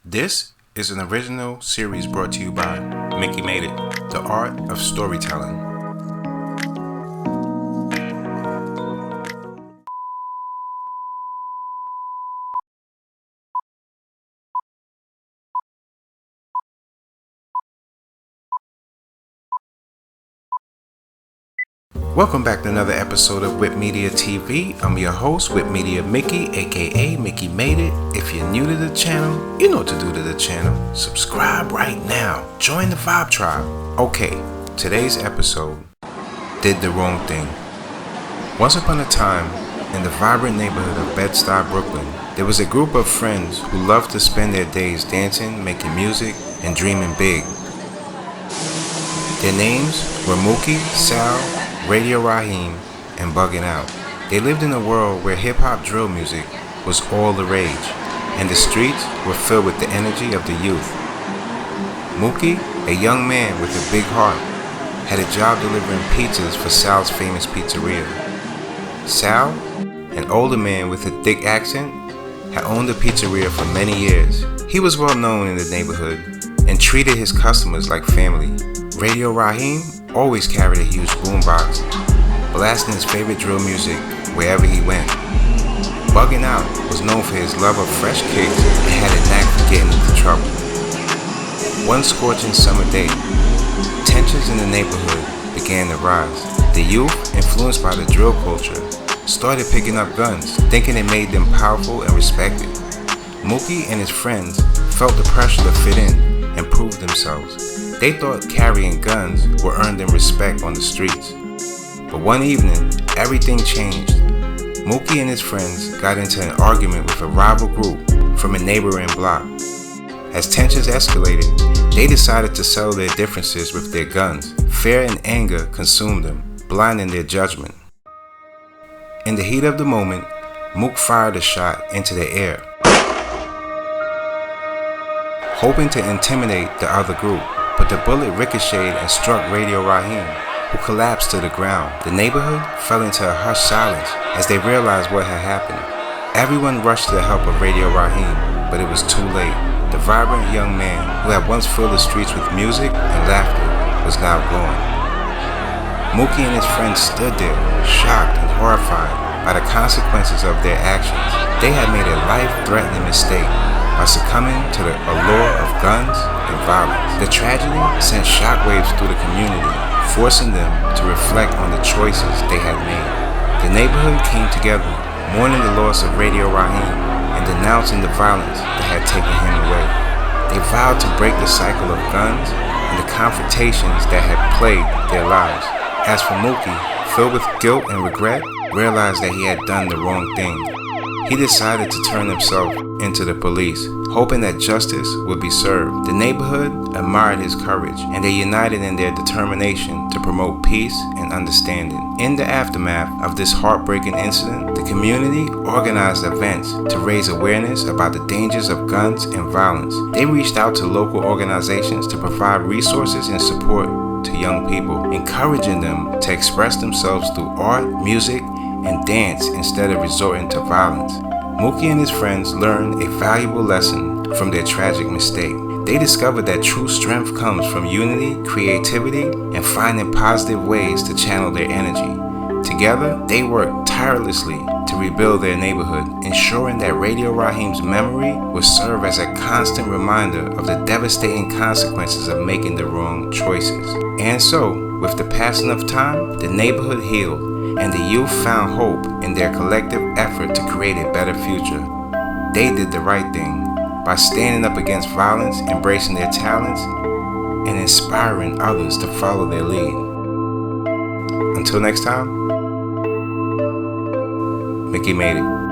This is an original series brought to you by Mickey Made It, the art of storytelling. Welcome back to another episode of Whip Media TV. I'm your host, Whip Media Mickey, aka Mickey Made It. If you're new to the channel, you know what to do to the channel. Subscribe right now. Join the Vibe Tribe. Okay, today's episode, Did the Wrong Thing. Once upon a time, in the vibrant neighborhood of Bed-Stuy, Brooklyn, there was a group of friends who loved to spend their days dancing, making music, and dreaming big. Their names were Mookie, Sal, Radio Raheem, and Buggin' Out. They lived in a world where hip-hop drill music was all the rage, and the streets were filled with the energy of the youth. Mookie, a young man with a big heart, had a job delivering pizzas for Sal's famous pizzeria. Sal, an older man with a thick accent, had owned the pizzeria for many years. He was well known in the neighborhood and treated his customers like family. Radio Raheem always carried a huge boombox, blasting his favorite drill music wherever he went. Buggin' Out was known for his love of fresh kicks and had a knack for getting into trouble. One scorching summer day, tensions in the neighborhood began to rise. The youth, influenced by the drill culture, started picking up guns, thinking it made them powerful and respected. Mookie and his friends felt the pressure to fit in and prove themselves. They thought carrying guns would earn them respect on the streets. But one evening, everything changed. Mookie and his friends got into an argument with a rival group from a neighboring block. As tensions escalated, they decided to settle their differences with their guns. Fear and anger consumed them, blinding their judgment. In the heat of the moment, Mook fired a shot into the air, hoping to intimidate the other group. But the bullet ricocheted and struck Radio Raheem, who collapsed to the ground. The neighborhood fell into a hushed silence as they realized what had happened. Everyone rushed to the help of Radio Raheem, but it was too late. The vibrant young man, who had once filled the streets with music and laughter, was now gone. Mookie and his friends stood there, shocked and horrified by the consequences of their actions. They had made a life-threatening mistake by succumbing to the allure of guns and violence. The tragedy sent shockwaves through the community, forcing them to reflect on the choices they had made. The neighborhood came together, mourning the loss of Radio Raheem and denouncing the violence that had taken him away. They vowed to break the cycle of guns and the confrontations that had plagued their lives. As for Mookie, filled with guilt and regret, realized that he had done the wrong thing. He decided to turn himself into the police, hoping that justice would be served. The neighborhood admired his courage, and they united in their determination to promote peace and understanding. In the aftermath of this heartbreaking incident, the community organized events to raise awareness about the dangers of guns and violence. They reached out to local organizations to provide resources and support to young people, encouraging them to express themselves through art, music, and dance instead of resorting to violence. Mookie and his friends learned a valuable lesson from their tragic mistake. They discovered that true strength comes from unity, creativity, and finding positive ways to channel their energy. Together, they worked tirelessly to rebuild their neighborhood, ensuring that Radio Raheem's memory would serve as a constant reminder of the devastating consequences of making the wrong choices. And so, with the passing of time, the neighborhood healed, and the youth found hope in their collective effort to create a better future. They did the right thing by standing up against violence, embracing their talents, and inspiring others to follow their lead. Until next time, Mickey Made It.